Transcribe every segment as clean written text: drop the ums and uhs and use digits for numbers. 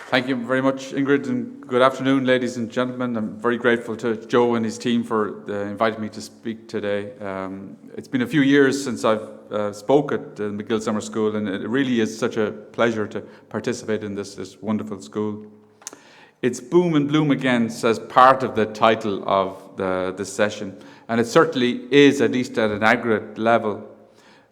Thank you very much, Ingrid, and good afternoon, ladies and gentlemen. I'm very grateful to Joe and his team for inviting me to speak today. It's been a few years since I've spoke at the MacGill Summer School, and it really is such a pleasure to participate in this wonderful school. It's boom and bloom again, says part of the title of this session, and it certainly is, at least at an aggregate level.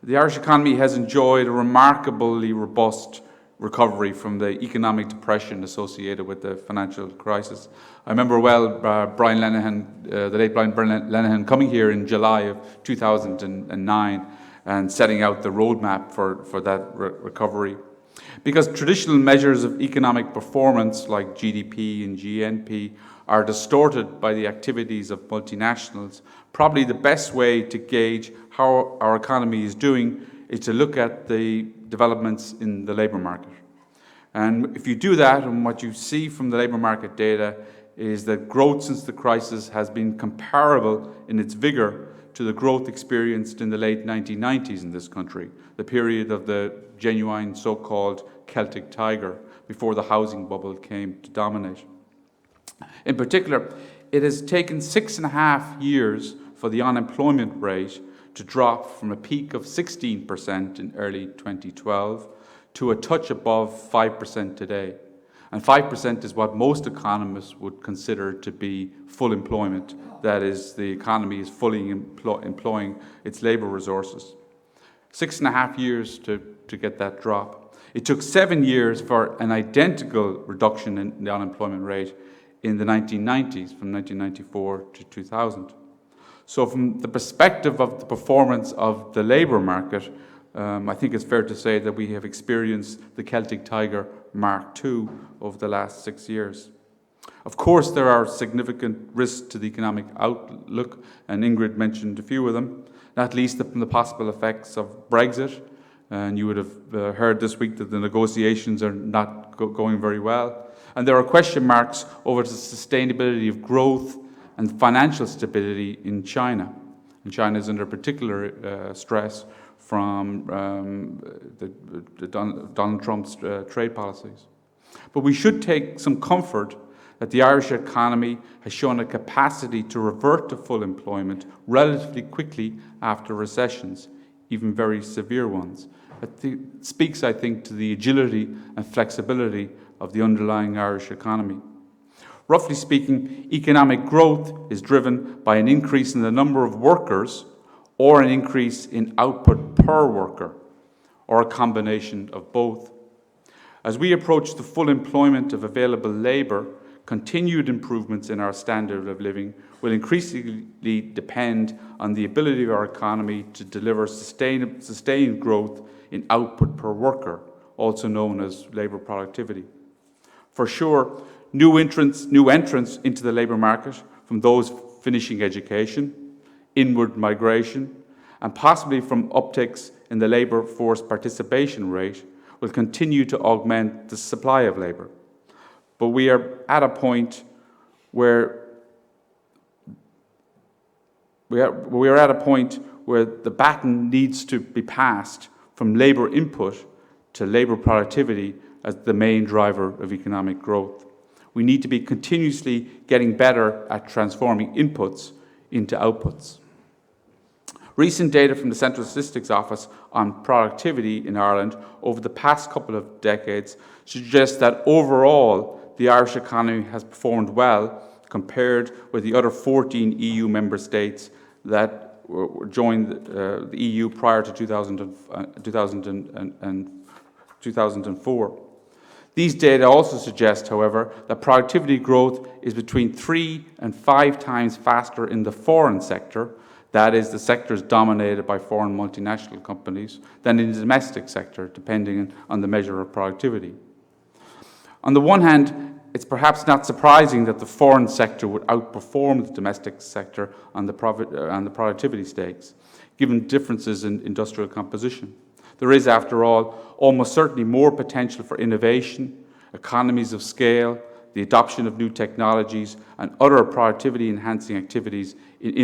The Irish economy has enjoyed a remarkably robust recovery from the economic depression associated with the financial crisis. I remember well Brian Lenihan, the late Brian Lenihan, coming here in July of 2009 and setting out the roadmap for that recovery. Because traditional measures of economic performance like GDP and GNP are distorted by the activities of multinationals, probably the best way to gauge how our economy is doing is to look at the developments in the labour market. And if you do that, and what you see from the labour market data is that growth since the crisis has been comparable in its vigour to the growth experienced in the late 1990s in this country, the period of the genuine so-called Celtic Tiger, before the housing bubble came to dominate. In particular, it has taken 6.5 years for the unemployment rate to drop from a peak of 16% in early 2012 to a touch above 5% today. And 5% is what most economists would consider to be full employment. That is, the economy is fully employing its labour resources. 6.5 years to get that drop. It took 7 years for an identical reduction in the unemployment rate in the 1990s, from 1994 to 2000. So from the perspective of the performance of the labour market, I think it's fair to say that we have experienced the Celtic Tiger Mark II over the last 6 years. Of course, there are significant risks to the economic outlook, and Ingrid mentioned a few of them, not least from the possible effects of Brexit. And you would have heard this week that the negotiations are not going very well. And there are question marks over the sustainability of growth and financial stability in China. And China is under particular stress from Donald Trump's trade policies. But we should take some comfort that the Irish economy has shown a capacity to revert to full employment relatively quickly after recessions, even very severe ones. It speaks, I think, to the agility and flexibility of the underlying Irish economy. Roughly speaking, economic growth is driven by an increase in the number of workers or an increase in output per worker, or a combination of both. As we approach the full employment of available labour, continued improvements in our standard of living will increasingly depend on the ability of our economy to deliver sustained growth in output per worker, also known as labour productivity. For sure, new entrants into the labour market, from those finishing education, inward migration, and possibly from upticks in the labour force participation rate, will continue to augment the supply of labour. But we are at a point where the baton needs to be passed from labour input to labour productivity as the main driver of economic growth. We need to be continuously getting better at transforming inputs into outputs. Recent data from the Central Statistics Office on productivity in Ireland over the past couple of decades suggests that overall the Irish economy has performed well compared with the other 14 EU member states that joined the EU prior to 2004. These data also suggest, however, that productivity growth is between 3 and 5 times faster in the foreign sector, that is, the sectors dominated by foreign multinational companies, than in the domestic sector, depending on the measure of productivity. On the one hand, it's perhaps not surprising that the foreign sector would outperform the domestic sector on the productivity stakes, given differences in industrial composition. There is, after all, almost certainly more potential for innovation, economies of scale, the adoption of new technologies, and other productivity-enhancing activities in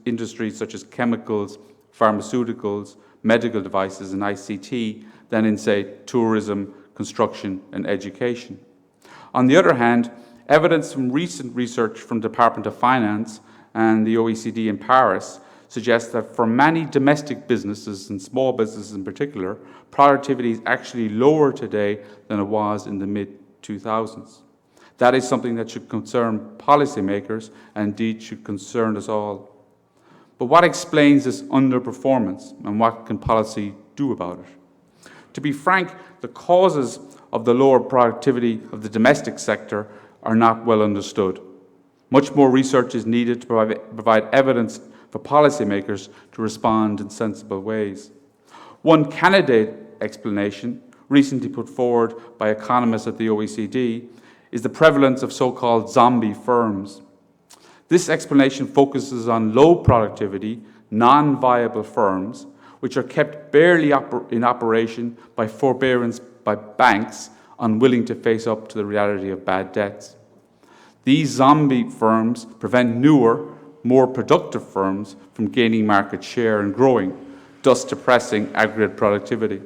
industries such as chemicals, pharmaceuticals, medical devices, and ICT than in, say, tourism, construction, and education. On the other hand, evidence from recent research from the Department of Finance and the OECD in Paris suggests that for many domestic businesses and small businesses in particular, productivity is actually lower today than it was in the mid-2000s. That is something that should concern policymakers and indeed should concern us all. But what explains this underperformance and what can policy do about it? To be frank, the causes of the lower productivity of the domestic sector are not well understood. Much more research is needed to provide evidence for policymakers to respond in sensible ways. One candidate explanation, recently put forward by economists at the OECD, is the prevalence of so-called zombie firms. This explanation focuses on low productivity, non-viable firms, which are kept barely in operation by forbearance by banks unwilling to face up to the reality of bad debts. These zombie firms prevent newer, more productive firms from gaining market share and growing, thus depressing aggregate productivity.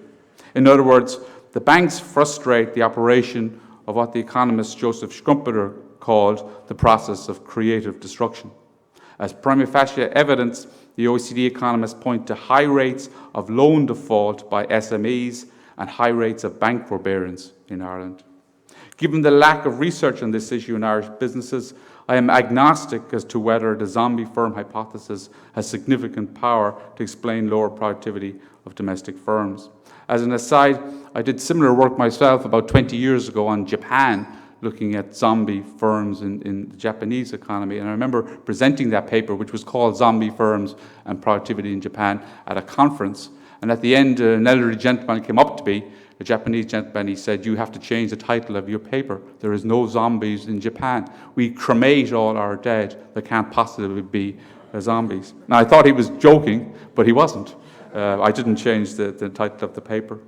In other words, the banks frustrate the operation of what the economist Joseph Schumpeter called the process of creative destruction. As prima facie evidence, the OECD economists point to high rates of loan default by SMEs and high rates of bank forbearance in Ireland. Given the lack of research on this issue in Irish businesses, I am agnostic as to whether the zombie firm hypothesis has significant power to explain lower productivity of domestic firms. As an aside, I did similar work myself about 20 years ago on Japan, looking at zombie firms in the Japanese economy. And I remember presenting that paper, which was called Zombie Firms and Productivity in Japan, at a conference. And at the end, an elderly gentleman came up to me, a Japanese gentleman. He said, "You have to change the title of your paper. There is no zombies in Japan. We cremate all our dead. There can't possibly be zombies." Now, I thought he was joking, but he wasn't. I didn't change the title of the paper.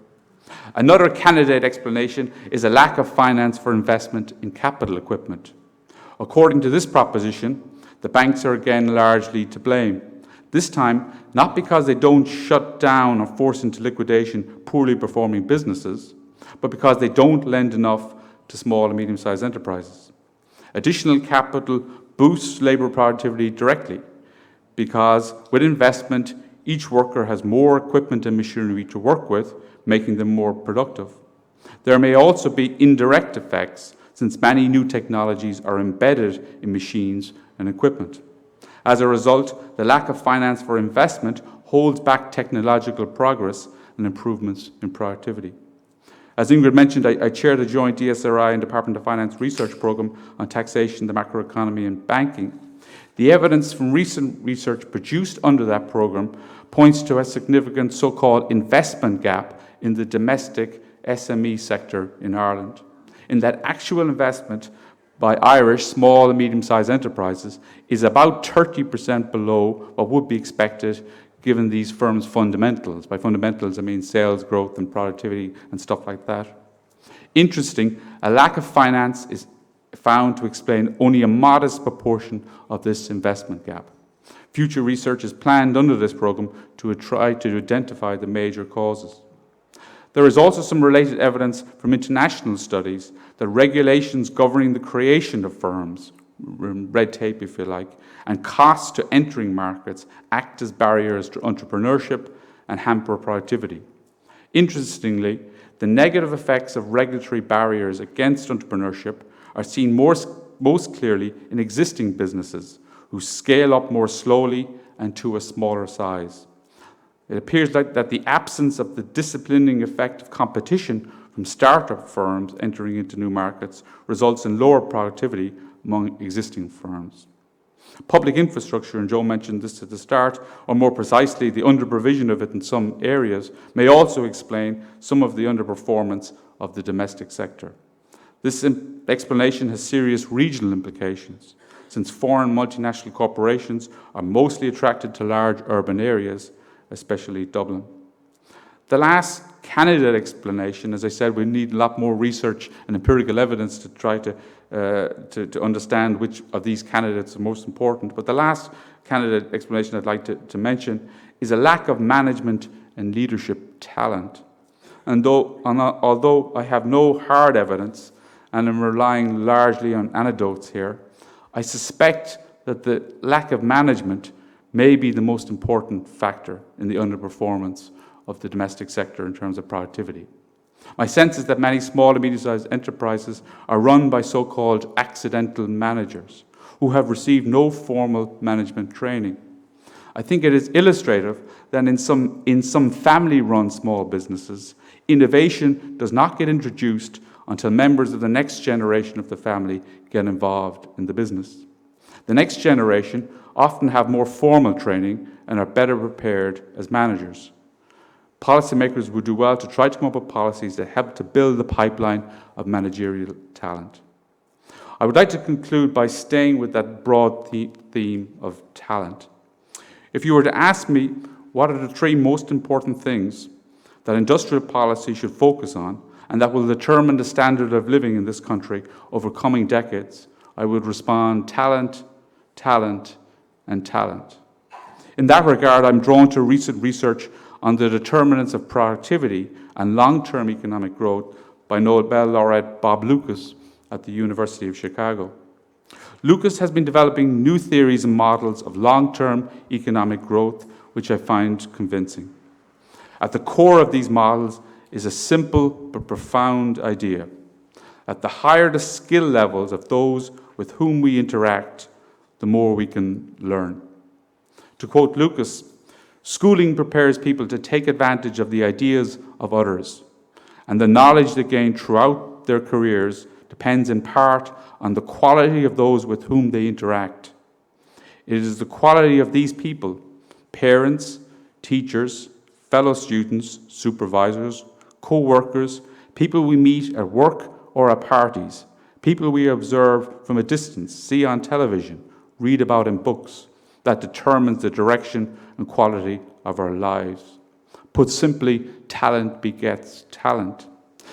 Another candidate explanation is a lack of finance for investment in capital equipment. According to this proposition, the banks are again largely to blame. This time, not because they don't shut down or force into liquidation poorly performing businesses, but because they don't lend enough to small and medium-sized enterprises. Additional capital boosts labour productivity directly because with investment, each worker has more equipment and machinery to work with, making them more productive. There may also be indirect effects, since many new technologies are embedded in machines and equipment. As a result, the lack of finance for investment holds back technological progress and improvements in productivity. As Ingrid mentioned, I chair the joint DSRI and Department of Finance research program on taxation, the macroeconomy and banking. The evidence from recent research produced under that program points to a significant so-called investment gap in the domestic SME sector in Ireland, in that actual investment by Irish small and medium-sized enterprises is about 30% below what would be expected given these firms' fundamentals. By fundamentals, I mean sales growth and productivity and stuff like that. Interesting, a lack of finance is found to explain only a modest proportion of this investment gap. Future research is planned under this program to try to identify the major causes. There is also some related evidence from international studies that regulations governing the creation of firms, red tape if you like, and costs to entering markets act as barriers to entrepreneurship and hamper productivity. Interestingly, the negative effects of regulatory barriers against entrepreneurship are seen most clearly in existing businesses who scale up more slowly and to a smaller size. It appears that the absence of the disciplining effect of competition from startup firms entering into new markets results in lower productivity among existing firms. Public infrastructure, and Joe mentioned this at the start, or more precisely the under-provision of it in some areas, may also explain some of the underperformance of the domestic sector. This explanation has serious regional implications, since foreign multinational corporations are mostly attracted to large urban areas, especially Dublin. The last candidate explanation, as I said, we need a lot more research and empirical evidence to try to understand which of these candidates are most important. But the last candidate explanation I'd like to mention is a lack of management and leadership talent. And although I have no hard evidence, and I'm relying largely on anecdotes here, I suspect that the lack of management may be the most important factor in the underperformance of the domestic sector in terms of productivity. My sense is that many small and medium-sized enterprises are run by so-called accidental managers who have received no formal management training. I think it is illustrative that in some family-run small businesses, innovation does not get introduced until members of the next generation of the family get involved in the business. The next generation often have more formal training and are better prepared as managers. Policymakers would do well to try to come up with policies that help to build the pipeline of managerial talent. I would like to conclude by staying with that broad theme of talent. If you were to ask me what are the three most important things that industrial policy should focus on and that will determine the standard of living in this country over coming decades, I would respond talent, talent, and talent. In that regard, I'm drawn to recent research on the determinants of productivity and long-term economic growth by Nobel laureate Bob Lucas at the University of Chicago. Lucas has been developing new theories and models of long-term economic growth, which I find convincing. At the core of these models is a simple but profound idea that the higher the skill levels of those with whom we interact, the more we can learn. To quote Lucas, schooling prepares people to take advantage of the ideas of others, and the knowledge they gain throughout their careers depends in part on the quality of those with whom they interact. It is the quality of these people, parents, teachers, fellow students, supervisors, co-workers, people we meet at work or at parties, people we observe from a distance, see on television, read about in books, that determines the direction and quality of our lives. Put simply, talent begets talent.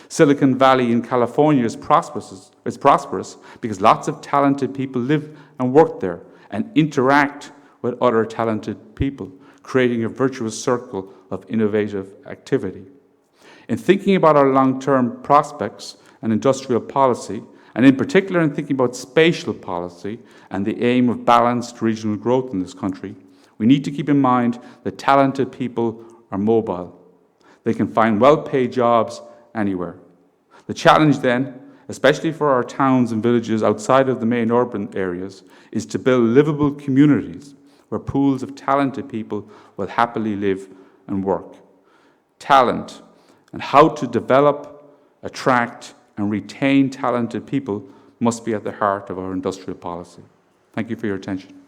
Silicon Valley in California is prosperous because lots of talented people live and work there and interact with other talented people, creating a virtuous circle of innovative activity. In thinking about our long-term prospects and industrial policy, and in particular in thinking about spatial policy and the aim of balanced regional growth in this country, we need to keep in mind that talented people are mobile. They can find well-paid jobs anywhere. The challenge then, especially for our towns and villages outside of the main urban areas, is to build livable communities where pools of talented people will happily live and work. Talent and how to develop, attract, and retain talented people must be at the heart of our industrial policy. Thank you for your attention.